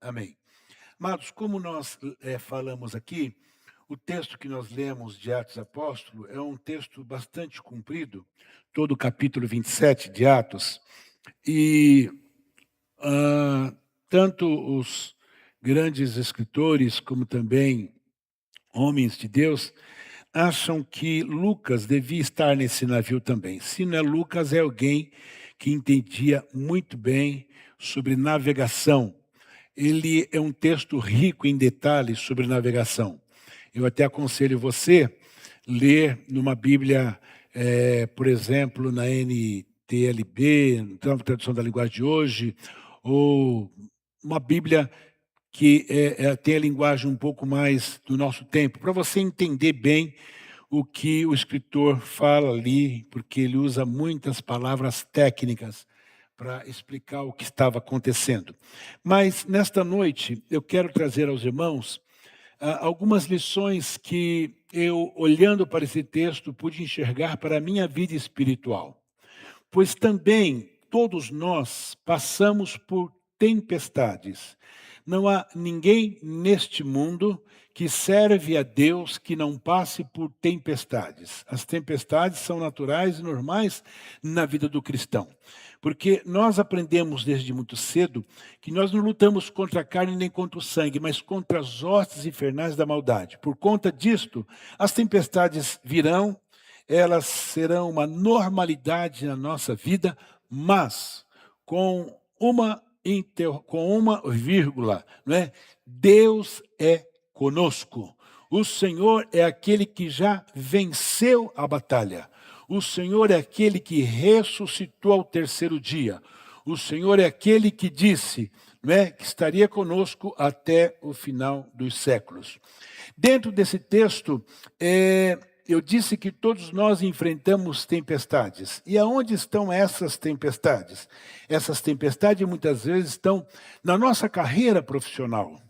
Amém. Amados, como nós falamos aqui, o texto que nós lemos de Atos Apóstolo é um texto bastante comprido, todo o capítulo 27 de Atos, e ah, tanto os grandes escritores como também homens de Deus acham que Lucas devia estar nesse navio também. Se não é Lucas, é alguém que entendia muito bem sobre navegação. Ele é um texto rico em detalhes sobre navegação. Eu até aconselho você ler numa Bíblia, por exemplo, na NTLB, Nova Tradução da Linguagem de Hoje, ou uma Bíblia que tem a linguagem um pouco mais do nosso tempo, para você entender bem o que o escritor fala ali, porque ele usa muitas palavras técnicas para explicar o que estava acontecendo. Mas, nesta noite, eu quero trazer aos irmãos algumas lições que eu, olhando para esse texto, pude enxergar para a minha vida espiritual. Pois também todos nós passamos por tempestades. Não há ninguém neste mundo que serve a Deus que não passe por tempestades. As tempestades são naturais e normais na vida do cristão. Porque nós aprendemos desde muito cedo que nós não lutamos contra a carne nem contra o sangue, mas contra as hostes infernais da maldade. Por conta disto, as tempestades virão, elas serão uma normalidade na nossa vida, mas com uma vírgula, não é? Deus é conosco. O Senhor é aquele que já venceu a batalha. O Senhor é aquele que ressuscitou ao terceiro dia. O Senhor é aquele que disse, não é, que estaria conosco até o final dos séculos. Dentro desse texto, eu disse que todos nós enfrentamos tempestades. E aonde estão essas tempestades? Essas tempestades muitas vezes estão na nossa carreira profissional.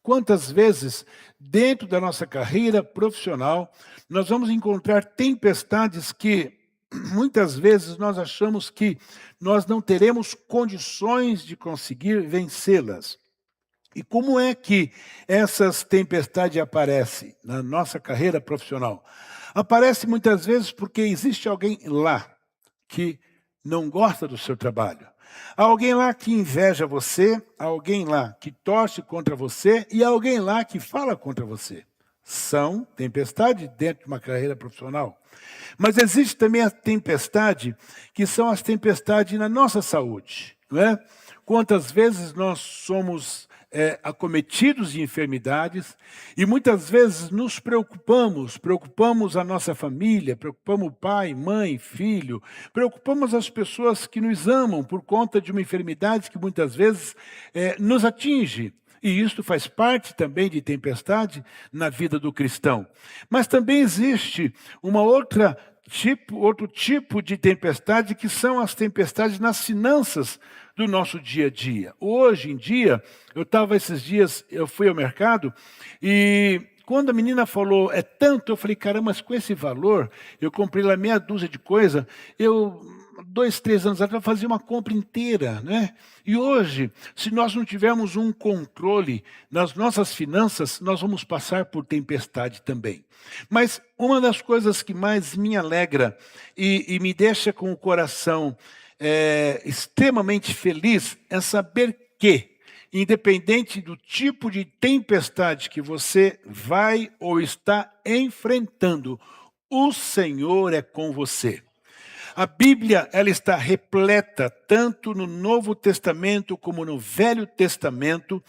Quantas vezes, dentro da nossa carreira profissional, nós vamos encontrar tempestades que muitas vezes nós achamos que nós não teremos condições de conseguir vencê-las. E como é que essas tempestades aparecem na nossa carreira profissional? Aparece muitas vezes porque existe alguém lá que não gosta do seu trabalho. Há alguém lá que inveja você, há alguém lá que torce contra você e há alguém lá que fala contra você. São tempestades dentro de uma carreira profissional. Mas existe também a tempestade, que são as tempestades na nossa saúde, não é? Quantas vezes nós somos acometidos de enfermidades e muitas vezes nos preocupamos a nossa família, preocupamos o pai, mãe, filho, preocupamos as pessoas que nos amam por conta de uma enfermidade que muitas vezes nos atinge. E isto faz parte também de tempestade na vida do cristão. Mas também existe outro tipo de tempestade, que são as tempestades nas finanças do nosso dia a dia. Hoje em dia, eu fui ao mercado e quando a menina falou, é tanto, eu falei, caramba, mas com esse valor, eu comprei lá meia dúzia de coisa, 2, 3 anos atrás, eu fazia uma compra inteira, né? E hoje, se nós não tivermos um controle nas nossas finanças, nós vamos passar por tempestade também. Mas uma das coisas que mais me alegra e me deixa com o coração extremamente feliz é saber que, independente do tipo de tempestade que você vai ou está enfrentando, o Senhor é com você. A Bíblia, ela está repleta, tanto no Novo Testamento como no Velho Testamento,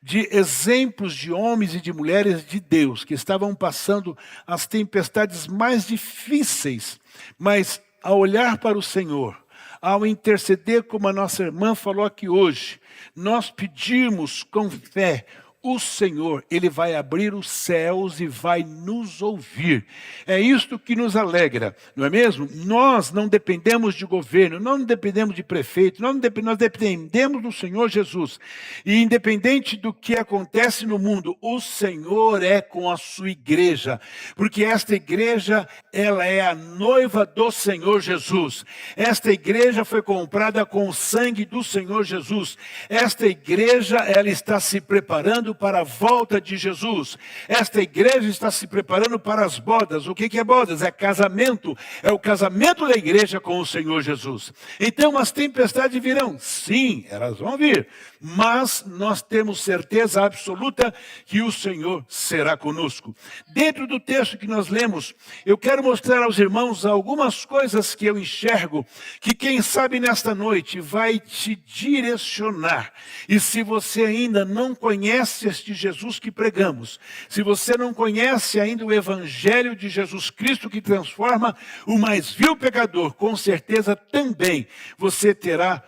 de exemplos de homens e de mulheres de Deus que estavam passando as tempestades mais difíceis, mas ao olhar para o Senhor, ao interceder, como a nossa irmã falou aqui hoje, nós pedimos com fé, o Senhor, Ele vai abrir os céus e vai nos ouvir. É isto que nos alegra, não é mesmo? Nós não dependemos de governo, nós não dependemos de prefeito, nós dependemos do Senhor Jesus. E independente do que acontece no mundo, o Senhor é com a sua igreja, porque esta igreja, ela é a noiva do Senhor Jesus. Esta igreja foi comprada com o sangue do Senhor Jesus. Esta igreja, ela está se preparando para a volta de Jesus. Esta igreja está se preparando para as bodas. O que é bodas? É casamento. É o casamento da igreja com o Senhor Jesus. Então as tempestades virão. Sim, elas vão vir. Mas nós temos certeza absoluta que o Senhor será conosco. Dentro do texto que nós lemos, eu quero mostrar aos irmãos algumas coisas que eu enxergo, que quem sabe nesta noite vai te direcionar. E se você ainda não conhece este Jesus que pregamos, se você não conhece ainda o Evangelho de Jesus Cristo que transforma o mais vil pecador, com certeza também você terá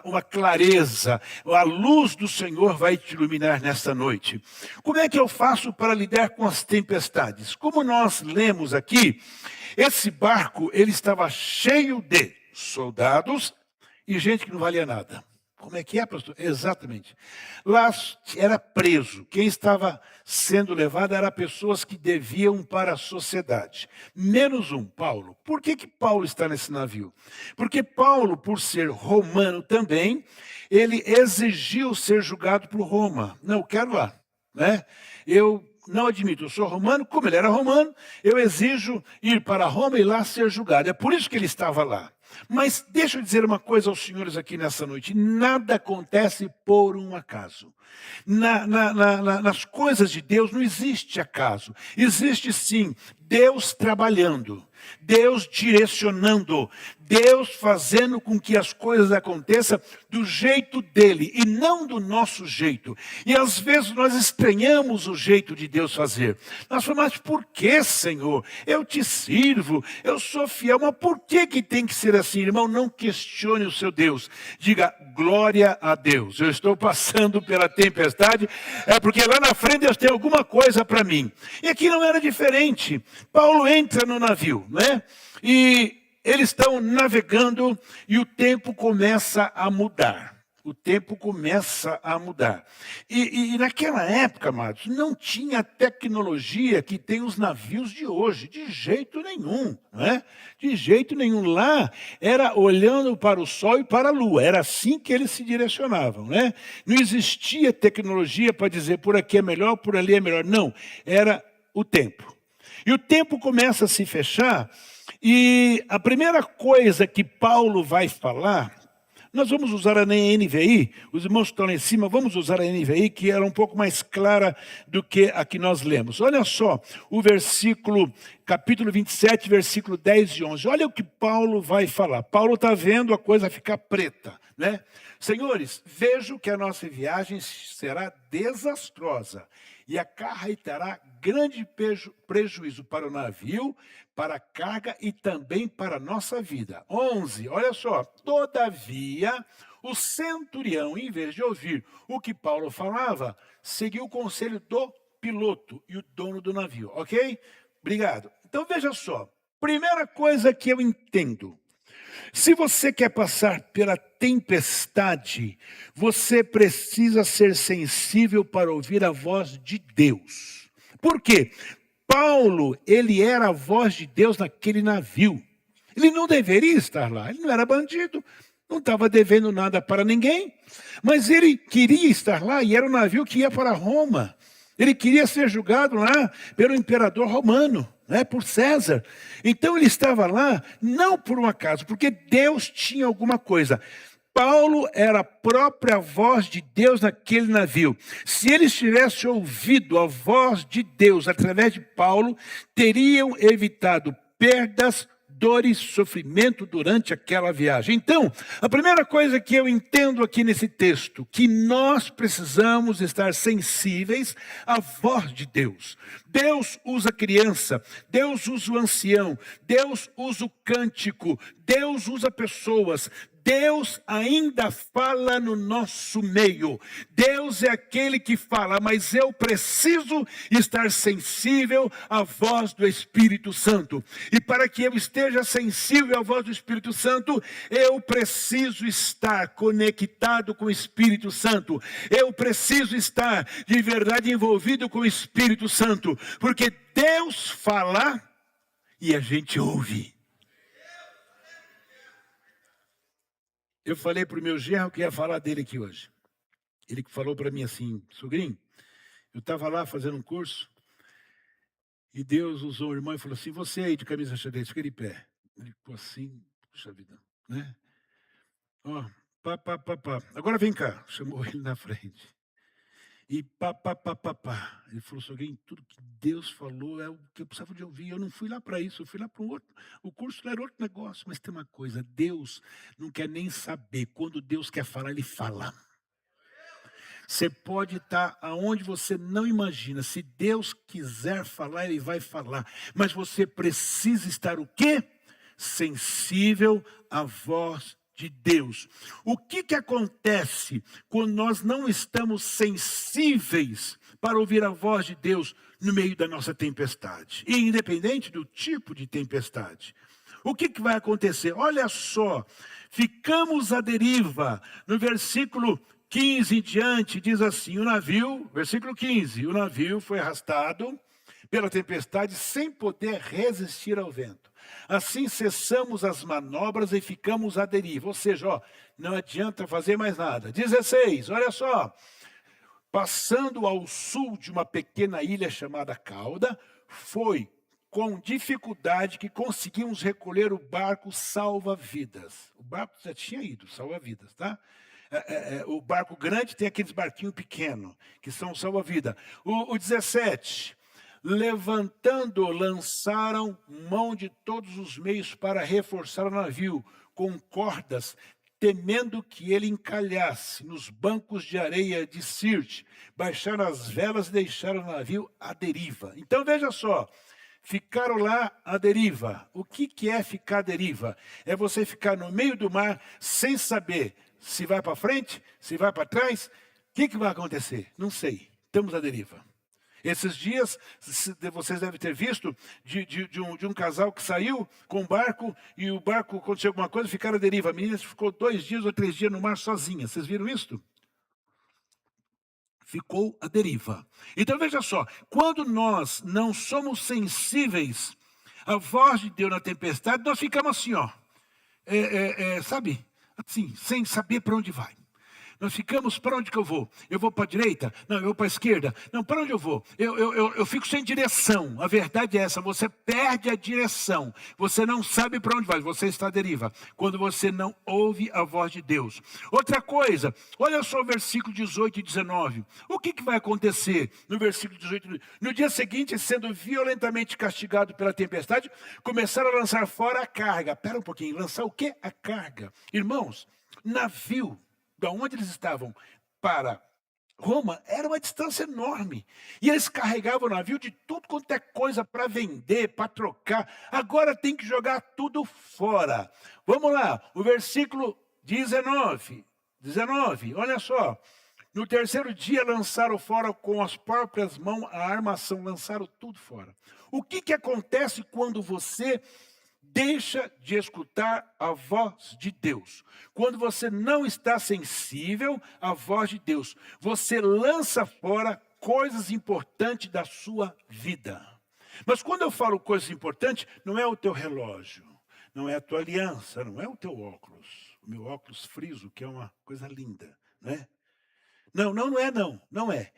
uma clareza, a luz do Senhor vai te iluminar nesta noite. Como é que eu faço para lidar com as tempestades? Como nós lemos aqui, esse barco ele estava cheio de soldados e gente que não valia nada. Como é que é, pastor? Exatamente. Lá era preso. Quem estava sendo levado eram pessoas que deviam para a sociedade. Menos um, Paulo. Por que Paulo está nesse navio? Porque Paulo, por ser romano também, ele exigiu ser julgado por Roma. Não, eu quero lá. Né? Eu não admito, eu sou romano, como ele era romano, eu exijo ir para Roma e lá ser julgado. É por isso que ele estava lá. Mas deixa eu dizer uma coisa aos senhores aqui nessa noite. Nada acontece por um acaso. Nas coisas de Deus não existe acaso. Existe sim Deus trabalhando, Deus direcionando, Deus fazendo com que as coisas aconteçam do jeito dele e não do nosso jeito. E às vezes nós estranhamos o jeito de Deus fazer. Nós falamos, mas por que, Senhor? Eu te sirvo, eu sou fiel, mas por que tem que ser assim? Irmão, não questione o seu Deus. Diga, glória a Deus. Eu estou passando pela tempestade, é porque lá na frente Deus tem alguma coisa para mim. E aqui não era diferente. Paulo entra no navio, né? E eles estão navegando e o tempo começa a mudar. O tempo começa a mudar. E naquela época, amados, não tinha a tecnologia que tem os navios de hoje, de jeito nenhum. Né? De jeito nenhum. Lá era olhando para o sol e para a lua. Era assim que eles se direcionavam. Né? Não existia tecnologia para dizer por aqui é melhor, por ali é melhor. Não, era o tempo. E o tempo começa a se fechar. E a primeira coisa que Paulo vai falar, nós vamos usar a NVI, os irmãos que estão lá em cima, vamos usar a NVI, que era um pouco mais clara do que a que nós lemos. Olha só, o versículo, capítulo 27, versículo 10 e 11. Olha o que Paulo vai falar. Paulo está vendo a coisa ficar preta, né? Senhores, vejo que a nossa viagem será desastrosa e acarretará grande prejuízo para o navio, para a carga e também para a nossa vida. 11, olha só. Todavia, o centurião, em vez de ouvir o que Paulo falava, seguiu o conselho do piloto e o dono do navio, ok? Obrigado. Então, veja só. Primeira coisa que eu entendo. Se você quer passar pela tempestade, você precisa ser sensível para ouvir a voz de Deus. Por quê? Paulo, ele era a voz de Deus naquele navio. Ele não deveria estar lá, ele não era bandido, não estava devendo nada para ninguém, mas ele queria estar lá e era um navio que ia para Roma. Ele queria ser julgado lá pelo imperador romano, né, por César. Então ele estava lá, não por um acaso, porque Deus tinha alguma coisa. Paulo era a própria voz de Deus naquele navio. Se eles tivessem ouvido a voz de Deus através de Paulo, teriam evitado perdas, dores, sofrimento durante aquela viagem. Então, a primeira coisa que eu entendo aqui nesse texto, que nós precisamos estar sensíveis à voz de Deus. Deus usa a criança, Deus usa o ancião, Deus usa o cântico, Deus usa pessoas, Deus ainda fala no nosso meio. Deus é aquele que fala, mas eu preciso estar sensível à voz do Espírito Santo. E para que eu esteja sensível à voz do Espírito Santo, eu preciso estar conectado com o Espírito Santo. Eu preciso estar de verdade envolvido com o Espírito Santo, porque Deus fala e a gente ouve. Eu falei para o meu genro que ia falar dele aqui hoje. Ele que falou para mim assim: sogrinho, eu estava lá fazendo um curso e Deus usou o irmão e falou assim: você aí de camisa xadrez, fica de pé. Ele ficou assim, puxa vida, né? Ó, pá, pá, pá, pá. Agora vem cá, chamou ele na frente. E pá, pá, pá, pá, pá. Ele falou: sogrinho, tudo que Deus falou é o que eu precisava de ouvir. Eu não fui lá para isso, eu fui lá para um outro. O curso era outro negócio, mas tem uma coisa: Deus não quer nem saber. Quando Deus quer falar, Ele fala. Você pode estar aonde você não imagina. Se Deus quiser falar, Ele vai falar. Mas você precisa estar o quê? Sensível à voz de Deus. O que acontece quando nós não estamos sensíveis para ouvir a voz de Deus no meio da nossa tempestade? E independente do tipo de tempestade. O que vai acontecer? Olha só, ficamos à deriva. No versículo 15 em diante, diz assim: o navio, versículo 15, o navio foi arrastado pela tempestade sem poder resistir ao vento. Assim cessamos as manobras e ficamos à deriva. Ou seja, ó, não adianta fazer mais nada. 16, olha só. Passando ao sul de uma pequena ilha chamada Cauda, foi com dificuldade que conseguimos recolher o barco salva-vidas. O barco já tinha ido, salva-vidas, tá? O barco grande tem aqueles barquinhos pequenos, que são salva-vida. O 17, levantando, lançaram mão de todos os meios para reforçar o navio, com cordas, temendo que ele encalhasse nos bancos de areia de Sirte. Baixaram as velas e deixaram o navio à deriva. Então veja só, ficaram lá à deriva. O que é ficar à deriva? É você ficar no meio do mar sem saber se vai para frente, se vai para trás. O que vai acontecer? Não sei. Estamos à deriva. Esses dias, vocês devem ter visto de um casal que saiu com um barco, e o barco, aconteceu alguma coisa, ficaram à deriva. A menina ficou 2 dias ou 3 dias no mar sozinha. Vocês viram isso? Ficou à deriva. Então veja só, quando nós não somos sensíveis à voz de Deus na tempestade, nós ficamos assim, ó, sabe, assim, sem saber para onde vai. Nós ficamos, para onde que eu vou? Eu vou para a direita? Não, eu vou para a esquerda? Não, para onde eu vou? Eu fico sem direção. A verdade é essa, você perde a direção. Você não sabe para onde vai, você está à deriva. Quando você não ouve a voz de Deus. Outra coisa, olha só o versículo 18 e 19. O que vai acontecer no versículo 18? No dia seguinte, sendo violentamente castigado pela tempestade, começaram a lançar fora a carga. Espera um pouquinho, lançar o quê? A carga. Irmãos, navio, da onde eles estavam para Roma, era uma distância enorme. E eles carregavam o navio de tudo quanto é coisa para vender, para trocar. Agora tem que jogar tudo fora. Vamos lá, o versículo 19, olha só. No terceiro dia lançaram fora com as próprias mãos a armação, lançaram tudo fora. O que acontece quando você deixa de escutar a voz de Deus? Quando você não está sensível à voz de Deus, você lança fora coisas importantes da sua vida. Mas quando eu falo coisas importantes, não é o teu relógio, não é a tua aliança, não é o teu óculos. O meu óculos friso, que é uma coisa linda, né? Não é.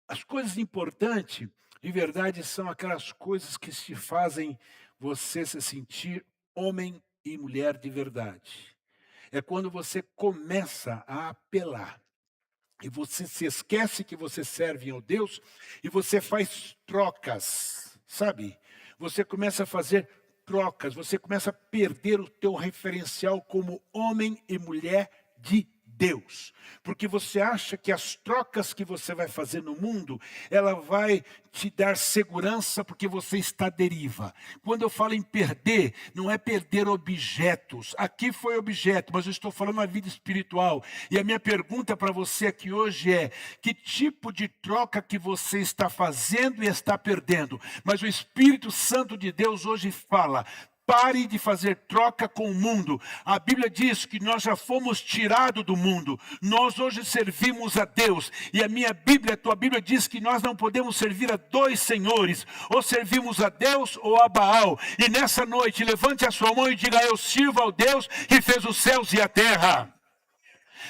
As coisas importantes, de verdade, são aquelas coisas que te fazem você se sentir homem e mulher de verdade. É quando você começa a apelar e você se esquece que você serve ao Deus e você faz trocas, sabe? Você começa a fazer trocas, você começa a perder o teu referencial como homem e mulher de Deus. Porque você acha que as trocas que você vai fazer no mundo, ela vai te dar segurança porque você está à deriva. Quando eu falo em perder, não é perder objetos. Aqui foi objeto, mas eu estou falando na vida espiritual. E a minha pergunta para você aqui hoje é: que tipo de troca que você está fazendo e está perdendo? Mas o Espírito Santo de Deus hoje fala: pare de fazer troca com o mundo. A Bíblia diz que nós já fomos tirados do mundo. Nós hoje servimos a Deus. E a minha Bíblia, a tua Bíblia diz que nós não podemos servir a dois senhores. Ou servimos a Deus ou a Baal. E nessa noite, levante a sua mão e diga: eu sirvo ao Deus que fez os céus e a terra.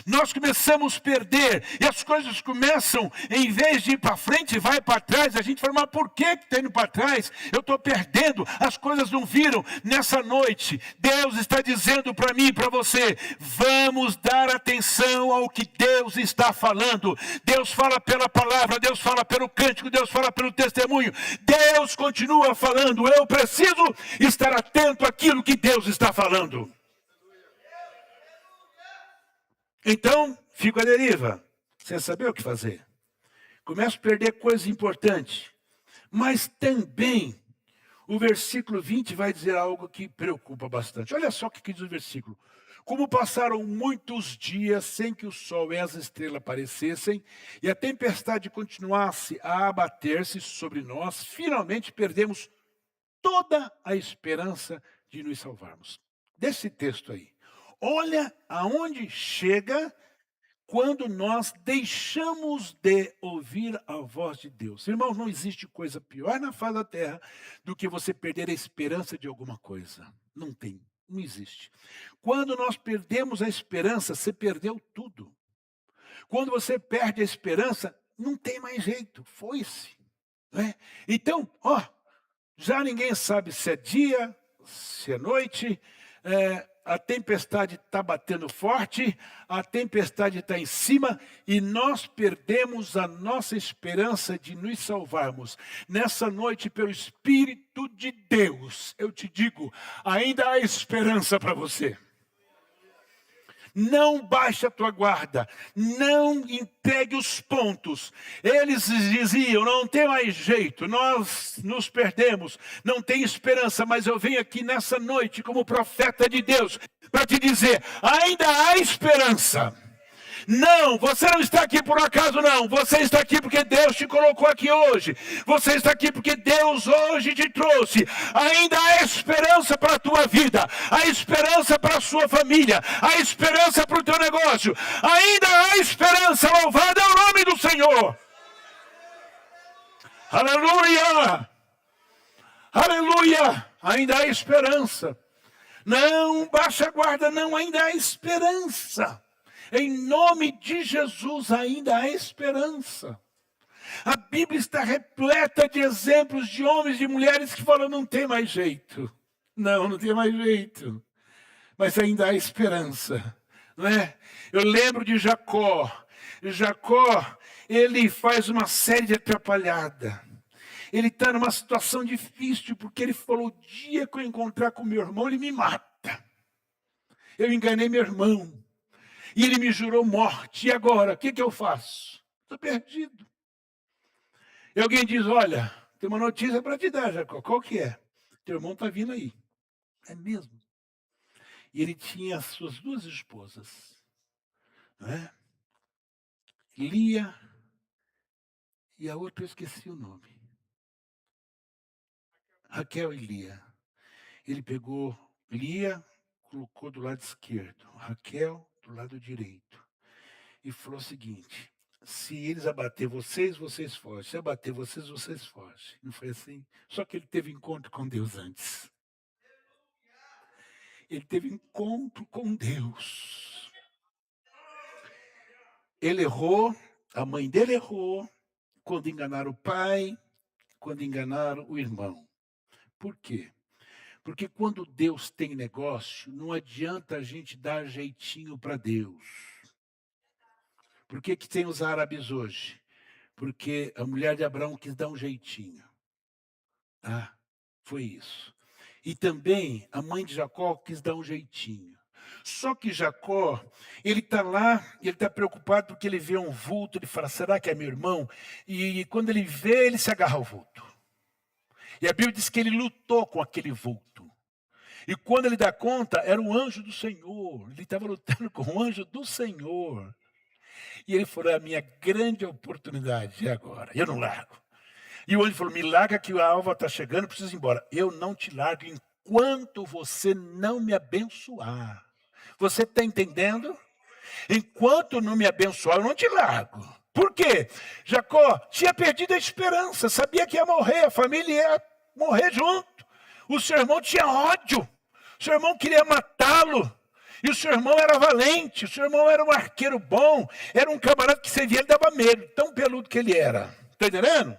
Nós começamos a perder, e as coisas começam, em vez de ir para frente, vai para trás. A gente fala: mas por que está indo para trás? Eu estou perdendo, as coisas não viram. Nessa noite, Deus está dizendo para mim e para você: vamos dar atenção ao que Deus está falando. Deus fala pela palavra, Deus fala pelo cântico, Deus fala pelo testemunho. Deus continua falando. Eu preciso estar atento àquilo que Deus está falando. Então, fico à deriva, sem saber o que fazer. Começo a perder coisas importantes. Mas também, o versículo 20 vai dizer algo que preocupa bastante. Olha só o que diz o versículo. Como passaram muitos dias sem que o sol e as estrelas aparecessem, e a tempestade continuasse a abater-se sobre nós, finalmente perdemos toda a esperança de nos salvarmos. Desse texto aí. Olha aonde chega quando nós deixamos de ouvir a voz de Deus. Irmãos, não existe coisa pior na face da terra do que você perder a esperança de alguma coisa. Não tem, não existe. Quando nós perdemos a esperança, você perdeu tudo. Quando você perde a esperança, não tem mais jeito, foi-se. Né? Então, já ninguém sabe se é dia, se é noite, a tempestade está batendo forte, a tempestade está em cima e nós perdemos a nossa esperança de nos salvarmos. Nessa noite, pelo Espírito de Deus, eu te digo, ainda há esperança para você. Não baixe a tua guarda, não entregue os pontos. Eles diziam: não tem mais jeito, nós nos perdemos, não tem esperança. Mas eu venho aqui nessa noite como profeta de Deus para te dizer: ainda há esperança. Não, você não está aqui por acaso não, você está aqui porque Deus te colocou aqui hoje, você está aqui porque Deus hoje te trouxe. Ainda há esperança para a tua vida, há esperança para a sua família, há esperança para o teu negócio, ainda há esperança. Louvado é o nome do Senhor. Aleluia, aleluia, ainda há esperança. Não baixa a guarda, não, ainda há esperança. Em nome de Jesus, ainda há esperança. A Bíblia está repleta de exemplos de homens e mulheres que falam: não tem mais jeito. Não tem mais jeito. Mas ainda há esperança. Não é? Eu lembro de Jacó. Jacó, ele faz uma série de atrapalhadas. Ele está numa situação difícil, porque ele falou: o dia que eu encontrar com meu irmão, ele me mata. Eu enganei meu irmão. E ele me jurou morte. E agora, o que eu faço? Estou perdido. E alguém diz: olha, tem uma notícia para te dar, Jacó. Qual que é? Teu irmão está vindo aí. É mesmo. E ele tinha as suas duas esposas. Não é? Lia e a outra eu esqueci o nome. Raquel e Lia. Ele pegou Lia, colocou do lado esquerdo. Raquel do lado direito. E falou o seguinte: se eles abater vocês, vocês fogem. Se abater vocês, vocês fogem. Não foi assim? Só que ele teve encontro com Deus antes. Ele teve encontro com Deus. Ele errou, a mãe dele errou, quando enganaram o pai, quando enganaram o irmão. Por quê? Porque quando Deus tem negócio, não adianta a gente dar jeitinho para Deus. Por que tem os árabes hoje? Porque a mulher de Abraão quis dar um jeitinho. Foi isso. E também a mãe de Jacó quis dar um jeitinho. Só que Jacó, ele está lá, ele está preocupado porque ele vê um vulto, ele fala, será que é meu irmão? E quando ele vê, ele se agarra ao vulto. E a Bíblia diz que ele lutou com aquele vulto. E quando ele dá conta, era o anjo do Senhor. Ele estava lutando com o anjo do Senhor. E ele falou, é a minha grande oportunidade, e agora? Eu não largo. E o anjo falou, me larga que a alva está chegando, eu preciso ir embora. Eu não te largo enquanto você não me abençoar. Você está entendendo? Enquanto não me abençoar, eu não te largo. Por quê? Jacó tinha perdido a esperança, sabia que ia morrer, a família ia morrer junto. O seu irmão tinha ódio, o seu irmão queria matá-lo. E o seu irmão era valente, o seu irmão era um arqueiro bom, era um camarada que você via, ele dava medo, tão peludo que ele era. Está entendendo?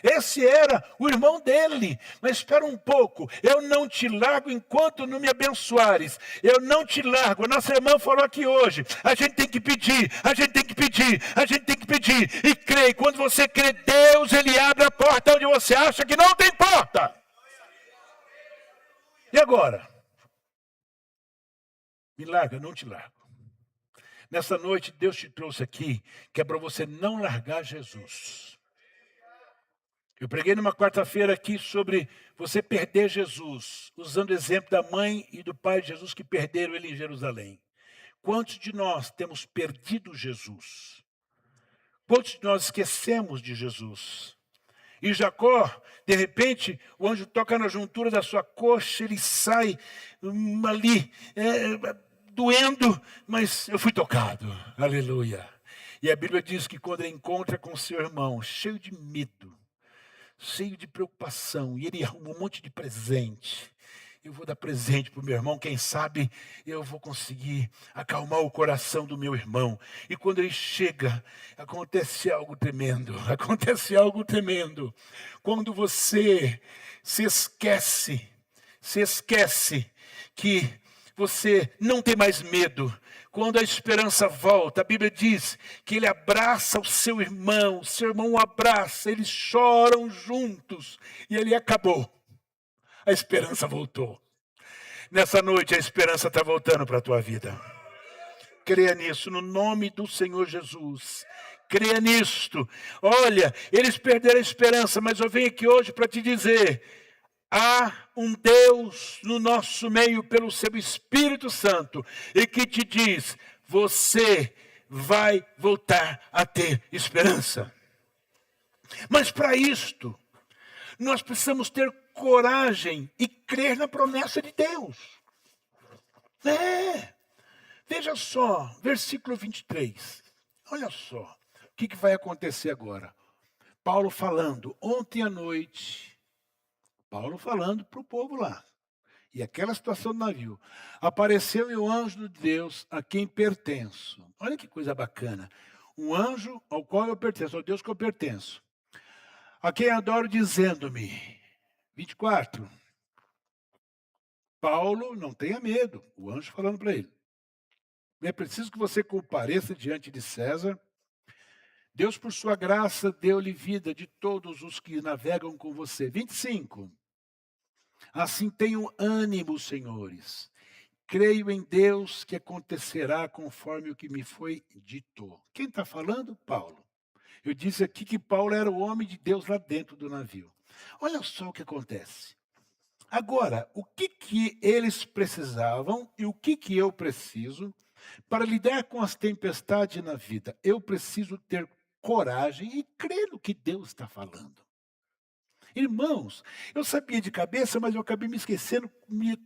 Esse era o irmão dele. Mas espera um pouco, eu não te largo enquanto não me abençoares. Eu não te largo. A nossa irmã falou aqui hoje, a gente tem que pedir, a gente tem que pedir, a gente tem que pedir. E crê, quando você crê, Deus, ele abre a porta onde você acha que não tem porta. E agora? Me larga, eu não te largo. Nessa noite, Deus te trouxe aqui, que é para você não largar Jesus. Eu preguei numa quarta-feira aqui sobre você perder Jesus, usando o exemplo da mãe e do pai de Jesus que perderam ele em Jerusalém. Quantos de nós temos perdido Jesus? Quantos de nós esquecemos de Jesus? E Jacó, de repente, o anjo toca na juntura da sua coxa, ele sai ali, doendo, mas eu fui tocado. Aleluia. E a Bíblia diz que quando ele encontra com seu irmão, cheio de medo, cheio de preocupação, e ele arruma um monte de presente. Eu vou dar presente para o meu irmão, quem sabe eu vou conseguir acalmar o coração do meu irmão. E quando ele chega, acontece algo tremendo, acontece algo tremendo. Quando você se esquece que você não tem mais medo. Quando a esperança volta, a Bíblia diz que ele abraça o seu irmão o abraça, eles choram juntos e ele acabou. A esperança voltou. Nessa noite a esperança está voltando para a tua vida. Creia nisso, no nome do Senhor Jesus. Creia nisto. Olha, eles perderam a esperança, mas eu venho aqui hoje para te dizer, há um Deus no nosso meio pelo seu Espírito Santo e que te diz, você vai voltar a ter esperança. Mas para isto, nós precisamos ter coragem e crer na promessa de Deus. Veja só, versículo 23. Olha só, o que vai acontecer agora? Paulo falando, ontem à noite, Paulo falando para o povo lá. E aquela situação do navio. Apareceu-me o anjo de Deus a quem pertenço. Olha que coisa bacana. Um anjo ao qual eu pertenço, ao Deus que eu pertenço. A quem adoro dizendo-me. 24. Paulo, não tenha medo. O anjo falando para ele. É preciso que você compareça diante de César. Deus, por sua graça, deu-lhe vida de todos os que navegam com você. 25. Assim tenham ânimo, senhores. Creio em Deus que acontecerá conforme o que me foi dito. Quem está falando? Paulo. Eu disse aqui que Paulo era o homem de Deus lá dentro do navio. Olha só o que acontece. Agora, o que eles precisavam e o que eu preciso para lidar com as tempestades na vida? Eu preciso ter coragem e crer no que Deus está falando. Irmãos, eu sabia de cabeça, mas eu acabei me esquecendo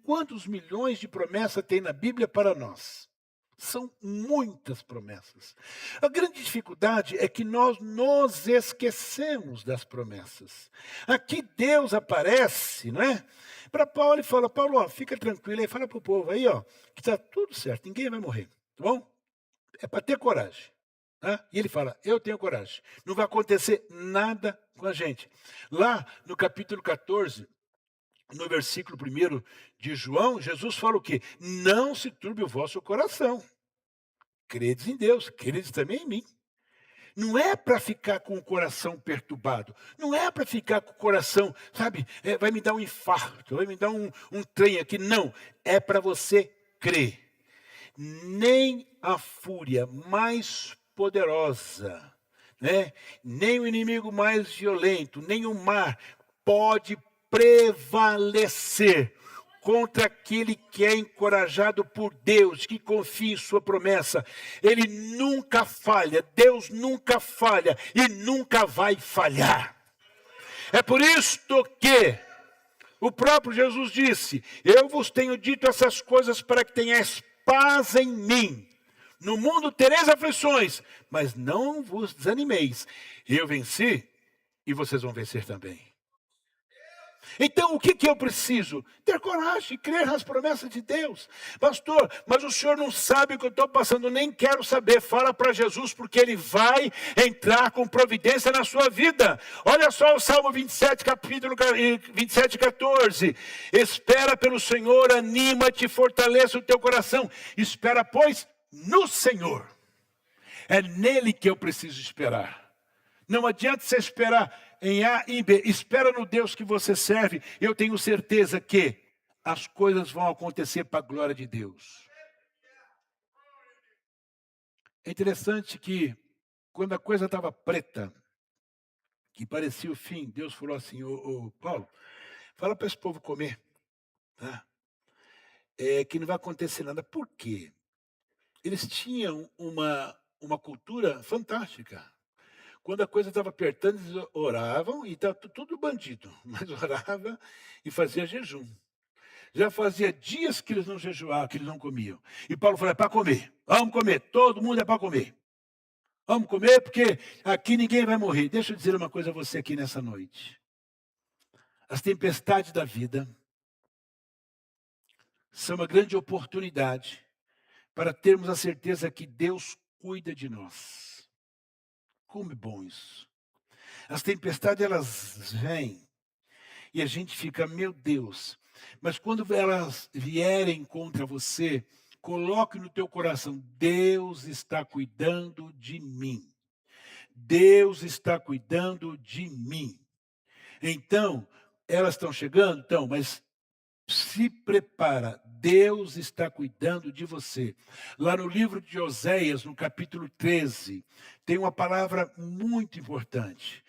quantos milhões de promessas tem na Bíblia para nós. São muitas promessas. A grande dificuldade é que nós nos esquecemos das promessas. Aqui Deus aparece, não é? Para Paulo e fala, Paulo, ó, fica tranquilo aí, fala para o povo aí, ó, que está tudo certo, ninguém vai morrer, tá bom? É para ter coragem. E ele fala, eu tenho coragem. Não vai acontecer nada com a gente. Lá no capítulo 14, no versículo 1 de João, Jesus fala o quê? Não se turbe o vosso coração. Credes em Deus, credes também em mim. Não é para ficar com o coração perturbado. Não é para ficar com o coração, sabe, vai me dar um infarto, vai me dar um trem aqui. Não, é para você crê, nem a fúria mais poderosa, né? Nem o inimigo mais violento, nem o mar pode prevalecer contra aquele que é encorajado por Deus, que confia em sua promessa. Ele nunca falha, Deus nunca falha e nunca vai falhar. É por isto que o próprio Jesus disse: eu vos tenho dito essas coisas para que tenhais paz em mim. No mundo tereis aflições, mas não vos desanimeis. Eu venci e vocês vão vencer também. Então, o que eu preciso? Ter coragem, crer nas promessas de Deus. Pastor, mas o senhor não sabe o que eu estou passando, nem quero saber. Fala para Jesus, porque Ele vai entrar com providência na sua vida. Olha só o Salmo 27, capítulo 27, 14. Espera pelo Senhor, anima-te, fortaleça o teu coração. Espera, pois, no Senhor. É nele que eu preciso esperar. Não adianta você esperar em A e B. Espera no Deus que você serve. Eu tenho certeza que as coisas vão acontecer para a glória de Deus. É interessante que quando a coisa estava preta, que parecia o fim, Deus falou assim: ô Paulo, fala para esse povo comer, tá? Que não vai acontecer nada. Por quê? Eles tinham uma cultura fantástica. Quando a coisa estava apertando, eles oravam, e estava tudo bandido, mas orava e fazia jejum. Já fazia dias que eles não jejuavam, que eles não comiam. E Paulo falou: é para comer, vamos comer, todo mundo é para comer. Vamos comer, porque aqui ninguém vai morrer. Deixa eu dizer uma coisa a você aqui nessa noite. As tempestades da vida são uma grande oportunidade para termos a certeza que Deus cuida de nós. Como é bom isso. As tempestades, elas vêm e a gente fica: meu Deus. Mas quando elas vierem contra você, coloque no teu coração: Deus está cuidando de mim. Deus está cuidando de mim. Então, elas estão chegando? Então, mas se prepara, Deus está cuidando de você. Lá no livro de Oséias, no capítulo 13, tem uma palavra muito importante.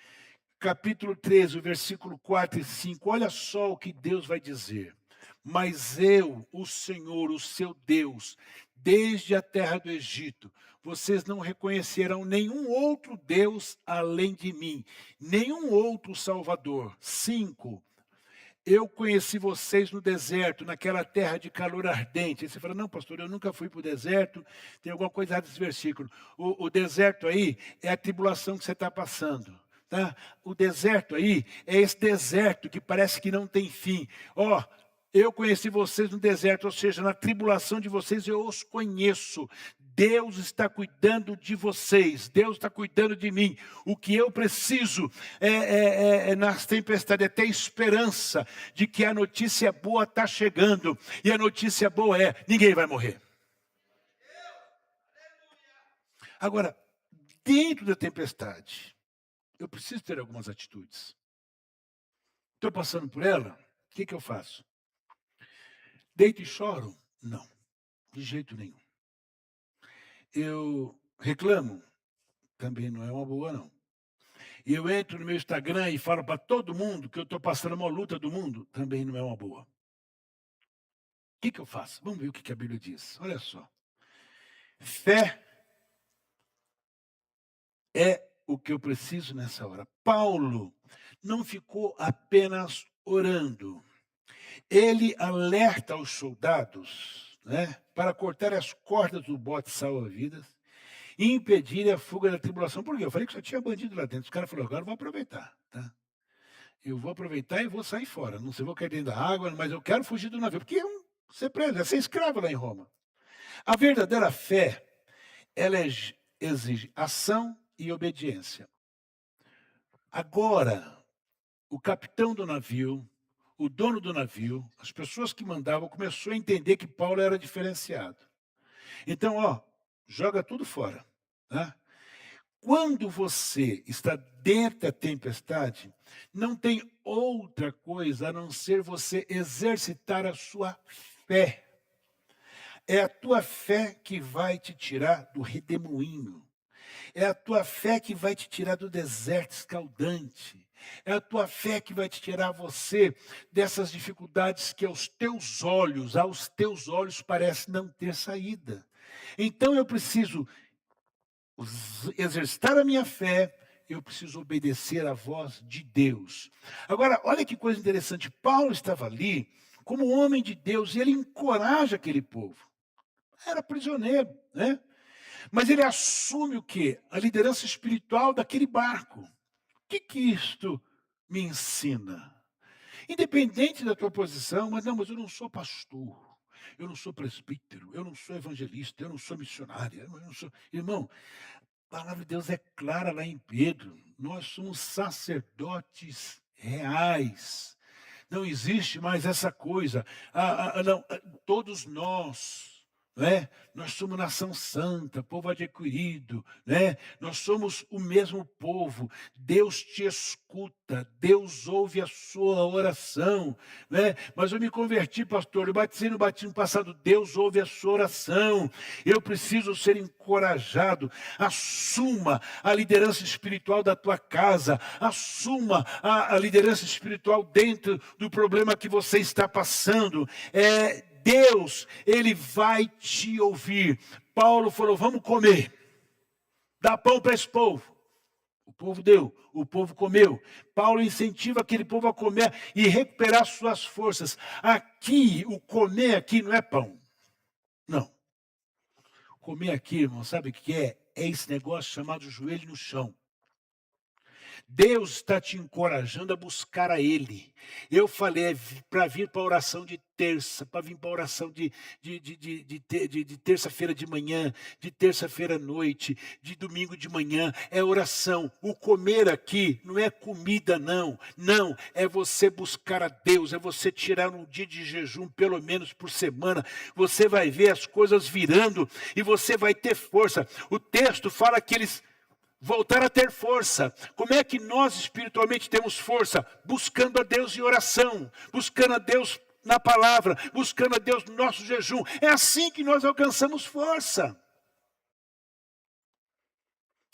Capítulo 13, o versículo 4 e 5, olha só o que Deus vai dizer. Mas eu, o Senhor, o seu Deus, desde a terra do Egito, vocês não reconhecerão nenhum outro Deus além de mim, nenhum outro Salvador. 5, eu conheci vocês no deserto, naquela terra de calor ardente. Aí você fala: não, pastor, eu nunca fui para o deserto, tem alguma coisa errada nesse versículo. O deserto aí é a tribulação que você está passando. Tá? O deserto aí é esse deserto que parece que não tem fim. Eu conheci vocês no deserto, ou seja, na tribulação de vocês eu os conheço. Deus está cuidando de vocês, Deus está cuidando de mim. O que eu preciso nas tempestades é ter esperança de que a notícia boa está chegando. E a notícia boa é: ninguém vai morrer. Agora, dentro da tempestade, eu preciso ter algumas atitudes. Estou passando por ela, o que eu faço? Deito e choro? Não, de jeito nenhum. Eu reclamo? Também não é uma boa, não. Eu entro no meu Instagram e falo para todo mundo que eu estou passando a maior luta do mundo? Também não é uma boa. O que eu faço? Vamos ver o que a Bíblia diz. Olha só. Fé é o que eu preciso nessa hora. Paulo não ficou apenas orando. Ele alerta os soldados, né, para cortar as cordas do bote salva-vidas e impedir a fuga da tribulação. Por quê? Eu falei que só tinha bandido lá dentro. Os caras falaram: agora eu vou aproveitar. Tá? Eu vou aproveitar e vou sair fora. Não sei, vou cair dentro da água, mas eu quero fugir do navio. Porque ser preso, é ser escravo lá em Roma. A verdadeira fé, ela exige ação e obediência. Agora, o capitão do navio, o dono do navio, as pessoas que mandavam, começou a entender que Paulo era diferenciado. Então, joga tudo fora. Tá? Quando você está dentro da tempestade, não tem outra coisa a não ser você exercitar a sua fé. É a tua fé que vai te tirar do redemoinho. É a tua fé que vai te tirar do deserto escaldante. É a tua fé que vai te tirar você dessas dificuldades que aos teus olhos parece não ter saída. Então eu preciso exercitar a minha fé, eu preciso obedecer à voz de Deus. Agora, olha que coisa interessante. Paulo estava ali como um homem de Deus e ele encoraja aquele povo. Era prisioneiro, né? Mas ele assume o quê? A liderança espiritual daquele barco. O que isto me ensina? Independente da tua posição, mas eu não sou pastor, eu não sou presbítero, eu não sou evangelista, eu não sou missionário, eu não sou... Irmão, a palavra de Deus é clara lá em Pedro. Nós somos sacerdotes reais. Não existe mais essa coisa. Não, todos nós, né? Nós somos nação santa, povo adquirido, né? Nós somos o mesmo povo. Deus te escuta, Deus ouve a sua oração, né? Mas eu me converti, pastor, eu batizei no batismo passado, Deus ouve a sua oração. Eu preciso ser encorajado. Assuma a liderança espiritual da tua casa, assuma a liderança espiritual dentro do problema que você está passando. Deus, ele vai te ouvir. Paulo falou, vamos comer. Dá pão para esse povo. O povo deu, o povo comeu. Paulo incentiva aquele povo a comer e recuperar suas forças. Aqui, o comer aqui não é pão. Não. Comer aqui, irmão, sabe o que é? É esse negócio chamado joelho no chão. Deus está te encorajando a buscar a Ele. Eu falei para vir para a oração de terça, para vir para a oração de terça-feira de manhã, de terça-feira à noite, de domingo de manhã. É oração. O comer aqui não é comida, não. Não, é você buscar a Deus, é você tirar um dia de jejum, pelo menos por semana. Você vai ver as coisas virando e você vai ter força. O texto fala que eles voltar a ter força. Como é que nós espiritualmente temos força? Buscando a Deus em oração, buscando a Deus na palavra, buscando a Deus no nosso jejum. É assim que nós alcançamos força.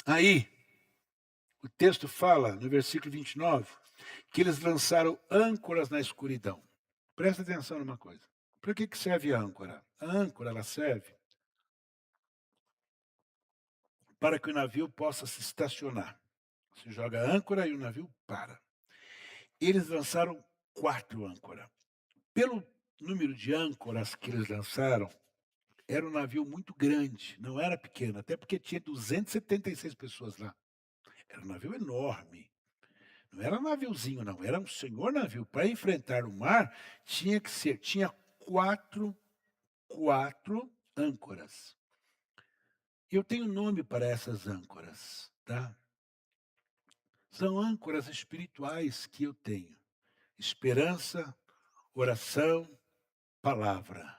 Aí, o texto fala, no versículo 29, que eles lançaram âncoras na escuridão. Presta atenção numa coisa. Para que serve a âncora? A âncora, ela serve para que o navio possa se estacionar. Você joga a âncora e o navio para. Eles lançaram 4 âncoras. Pelo número de âncoras que eles lançaram, era um navio muito grande, não era pequeno, até porque tinha 276 pessoas lá. Era um navio enorme. Não era um naviozinho, não, era um senhor navio. Para enfrentar o mar, tinha quatro âncoras. Eu tenho nome para essas âncoras, tá? São âncoras espirituais que eu tenho. Esperança, oração, palavra.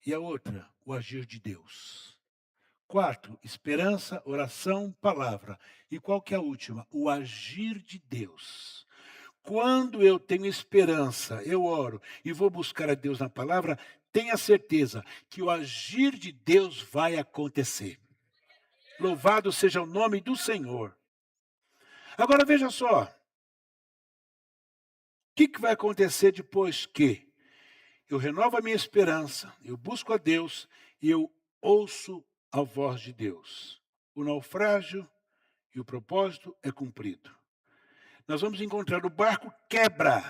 E a outra, o agir de Deus. 4, esperança, oração, palavra. E qual que é a última? O agir de Deus. Quando eu tenho esperança, eu oro e vou buscar a Deus na palavra, tenha certeza que o agir de Deus vai acontecer. Louvado seja o nome do Senhor. Agora veja só. O que vai acontecer depois que eu renovo a minha esperança, eu busco a Deus e eu ouço a voz de Deus? O naufrágio e o propósito é cumprido. Nós vamos encontrar o barco quebra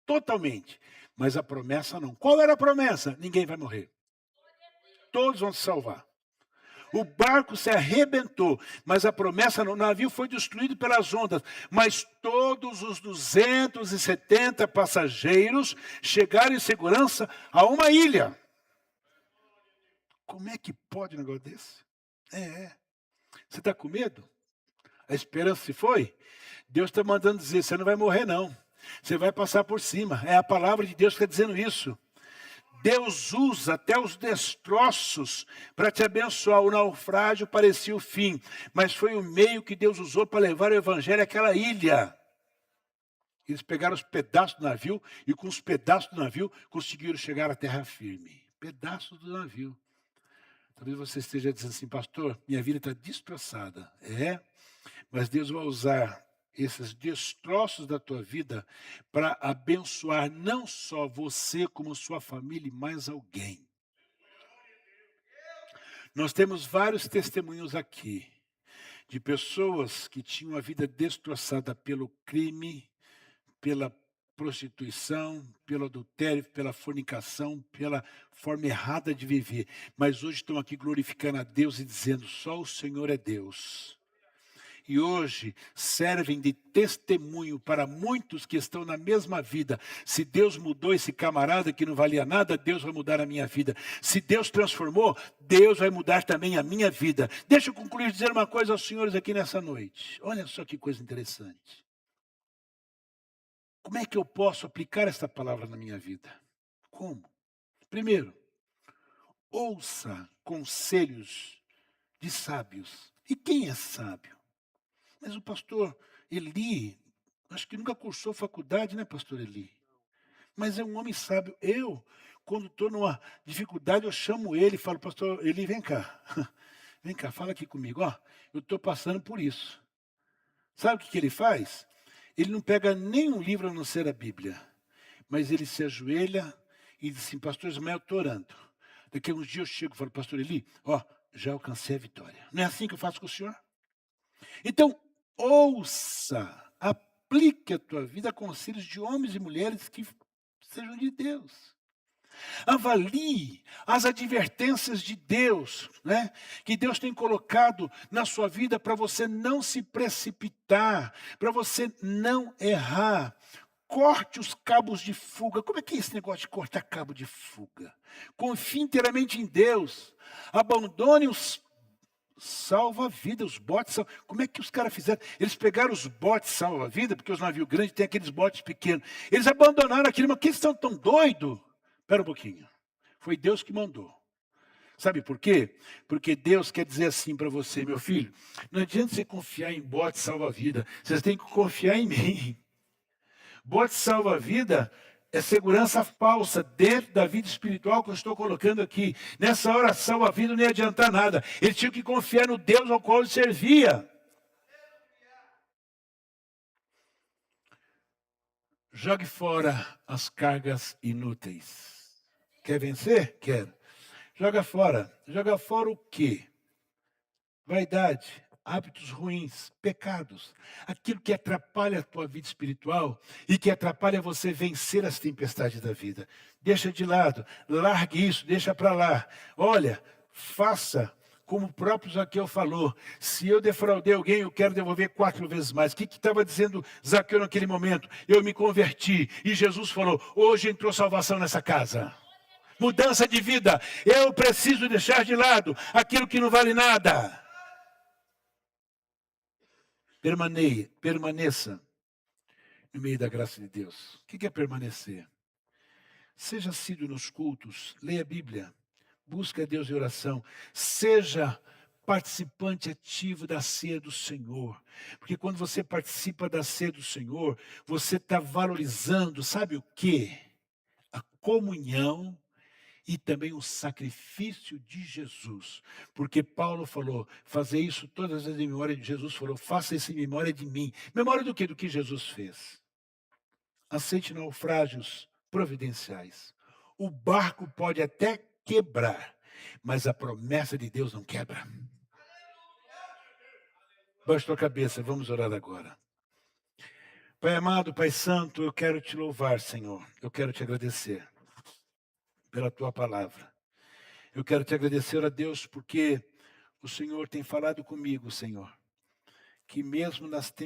totalmente, mas a promessa não. Qual era a promessa? Ninguém vai morrer. Todos vão se salvar. O barco se arrebentou, mas a promessa no navio foi destruído pelas ondas. Mas todos os 270 passageiros chegaram em segurança a uma ilha. Como é que pode um negócio desse? Você está com medo? A esperança se foi? Deus está mandando dizer, você não vai morrer não. Você vai passar por cima. É a palavra de Deus que está dizendo isso. Deus usa até os destroços para te abençoar. O naufrágio parecia o fim, mas foi o meio que Deus usou para levar o evangelho àquela ilha. Eles pegaram os pedaços do navio e com os pedaços do navio conseguiram chegar à terra firme. pedaços do navio. Talvez você esteja dizendo assim, pastor, minha vida está destroçada. É, mas Deus vai usar esses destroços da tua vida para abençoar não só você, como sua família e mais alguém. Nós temos vários testemunhos aqui de pessoas que tinham a vida destroçada pelo crime, pela prostituição, pelo adultério, pela fornicação, pela forma errada de viver, mas hoje estão aqui glorificando a Deus e dizendo: só o Senhor é Deus. E hoje servem de testemunho para muitos que estão na mesma vida. Se Deus mudou esse camarada que não valia nada, Deus vai mudar a minha vida. Se Deus transformou, Deus vai mudar também a minha vida. Deixa eu concluir dizendo uma coisa aos senhores aqui nessa noite. Olha só que coisa interessante. Como é que eu posso aplicar esta palavra na minha vida? Como? Primeiro, ouça conselhos de sábios. E quem é sábio? Mas o pastor Eli, acho que nunca cursou faculdade, né, pastor Eli? Mas é um homem sábio. Eu, quando estou numa dificuldade, eu chamo ele e falo: pastor Eli, vem cá. Vem cá, fala aqui comigo. Ó, eu estou passando por isso. Sabe o que ele faz? Ele não pega nenhum livro a não ser a Bíblia. Mas ele se ajoelha e diz assim: pastor Ismael, eu estou orando. Daqui a uns dias eu chego e falo: pastor Eli, ó, já alcancei a vitória. Não é assim que eu faço com o senhor? Então, ouça, aplique a tua vida a conselhos de homens e mulheres que sejam de Deus. Avalie as advertências de Deus, né? Que Deus tem colocado na sua vida para você não se precipitar, para você não errar. Corte os cabos de fuga. Como é que é esse negócio de cortar cabo de fuga? Confie inteiramente em Deus. Abandone os salva-vida, os botes. Como é que os caras fizeram? Eles pegaram os botes salva-vida, porque os navios grandes têm aqueles botes pequenos. Eles abandonaram aquilo, mas que eles estão tão doidos? Espera um pouquinho. Foi Deus que mandou. Sabe por quê? Porque Deus quer dizer assim para você, meu filho, não adianta você confiar em bote salva-vida, vocês têm que confiar em mim. Bote salva-vida é segurança falsa dentro da vida espiritual que eu estou colocando aqui. Nessa hora, salva-vida não ia adiantar nada. Ele tinha que confiar no Deus ao qual ele servia. Jogue fora as cargas inúteis. Quer vencer? Quero. Joga fora. Joga fora o quê? Vaidade, hábitos ruins, pecados, aquilo que atrapalha a tua vida espiritual e que atrapalha você vencer as tempestades da vida. Deixa de lado, largue isso, deixa para lá. Olha, faça como o próprio Zaqueu falou: se eu defraudei alguém, eu quero devolver 4 vezes mais. O que estava dizendo Zaqueu naquele momento? Eu me converti e Jesus falou: hoje entrou salvação nessa casa. Mudança de vida, eu preciso deixar de lado aquilo que não vale nada. Permaneça no meio da graça de Deus. O que é permanecer? Seja assíduo nos cultos, leia a Bíblia, busque a Deus em oração, seja participante ativo da ceia do Senhor. Porque quando você participa da ceia do Senhor, você está valorizando, sabe o quê? A comunhão e também o sacrifício de Jesus. Porque Paulo falou: fazer isso todas as vezes em memória de Jesus. Falou: faça isso em memória de mim. Memória do quê? Do que Jesus fez. Aceite naufrágios providenciais. O barco pode até quebrar, mas a promessa de Deus não quebra. Baixe tua cabeça, vamos orar agora. Pai amado, Pai santo, eu quero te louvar, Senhor. Eu quero te agradecer pela tua palavra. Eu quero te agradecer a Deus porque o Senhor tem falado comigo, Senhor, que mesmo nas